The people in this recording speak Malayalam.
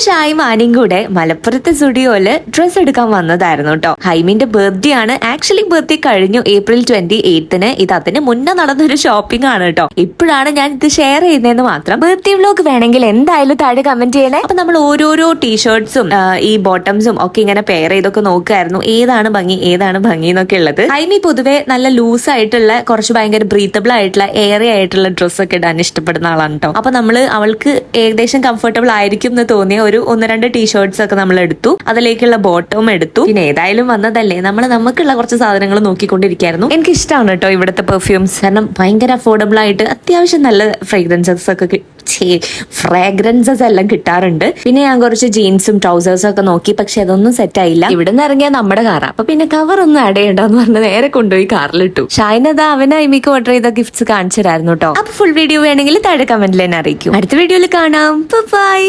ഷായും ആനയും കൂടെ മലപ്പുറത്തെ സ്റ്റുഡിയോയില് ഡ്രസ് എടുക്കാൻ വന്നതായിരുന്നു കേട്ടോ. ഹൈമിന്റെ ബർത്ത്ഡേ ആണ്. ആക്ച്വലി ബർത്ത്ഡേ കഴിഞ്ഞു April 28-ന്. ഇത് അതിന് മുന്നേ നടന്നൊരു ഷോപ്പിംഗ് ആണ് കേട്ടോ. ഇപ്പോഴാണ് ഞാൻ ഇത് ഷെയർ ചെയ്യുന്നതെന്ന് മാത്രം. ബർത്ത്ഡേ വ്ലോഗ് വേണമെങ്കിൽ എന്തായാലും താഴെ കമന്റ് ചെയ്യണേ. അപ്പൊ നമ്മൾ ഓരോരോ ടീഷർട്ട്സും ഈ ബോട്ടംസും ഒക്കെ ഇങ്ങനെ പെയർ ചെയ്തൊക്കെ നോക്കുമായിരുന്നു, ഏതാണ് ഭംഗി എന്നൊക്കെ ഉള്ളത്. ഹൈമി പൊതുവെ നല്ല ലൂസ് ആയിട്ടുള്ള കുറച്ച് ഭയങ്കര ബ്രീത്തബിൾ ആയിട്ടുള്ള എയറി ആയിട്ടുള്ള ഡ്രസ്സ് ഒക്കെ ഇടാൻ ഇഷ്ടപ്പെടുന്ന ആളാണ് കേട്ടോ. അപ്പൊ നമ്മള് അവൾക്ക് ഏകദേശം കംഫർട്ടബിൾ ആയിരിക്കും എന്ന് തോന്നിയ ഒരു 1-2 ടീഷർട്ട്സ് ഒക്കെ നമ്മൾ എടുത്തു. അതിലേക്കുള്ള ബോട്ടവും എടുത്തു. പിന്നെ ഏതായാലും വന്നതല്ലേ, നമുക്കുള്ള കുറച്ച് സാധനങ്ങൾ നോക്കിക്കൊണ്ടിരിക്കുകയായിരുന്നു. എനിക്ക് ഇഷ്ടമാണ് കേട്ടോ ഇവിടുത്തെ പെർഫ്യൂംസ്. കാരണം ഭയങ്കര അഫോർഡബിൾ ആയിട്ട് അത്യാവശ്യം നല്ല ഫ്രാഗ്രൻസസ് എല്ലാം കിട്ടാറുണ്ട്. പിന്നെ ഞാൻ കുറച്ച് ജീൻസും ട്രൗസേഴ്സും ഒക്കെ നോക്കി, പക്ഷെ അതൊന്നും സെറ്റ് ആയില്ല. ഇവിടെ നിന്ന് ഇറങ്ങിയ നമ്മുടെ കാറാ. അപ്പൊ പിന്നെ കവർ ഒന്നും ആഡ് ചെയ്യണ്ടെന്ന് പറഞ്ഞ് നേരെ കൊണ്ടുപോയി കാറിലിട്ടു. ഷൈനത അവന് അയിമിക്ക് ഓർഡർ ചെയ്ത ഗിഫ്റ്റ്സ് കാണിച്ചു തരായിരുന്നു കേട്ടോ. അപ്പൊ ഫുൾ വീഡിയോ വേണമെങ്കിൽ താഴെ കമന്റിൽ തന്നെ അറിയിക്കും. അടുത്ത വീഡിയോയിൽ കാണാം. ബൈ.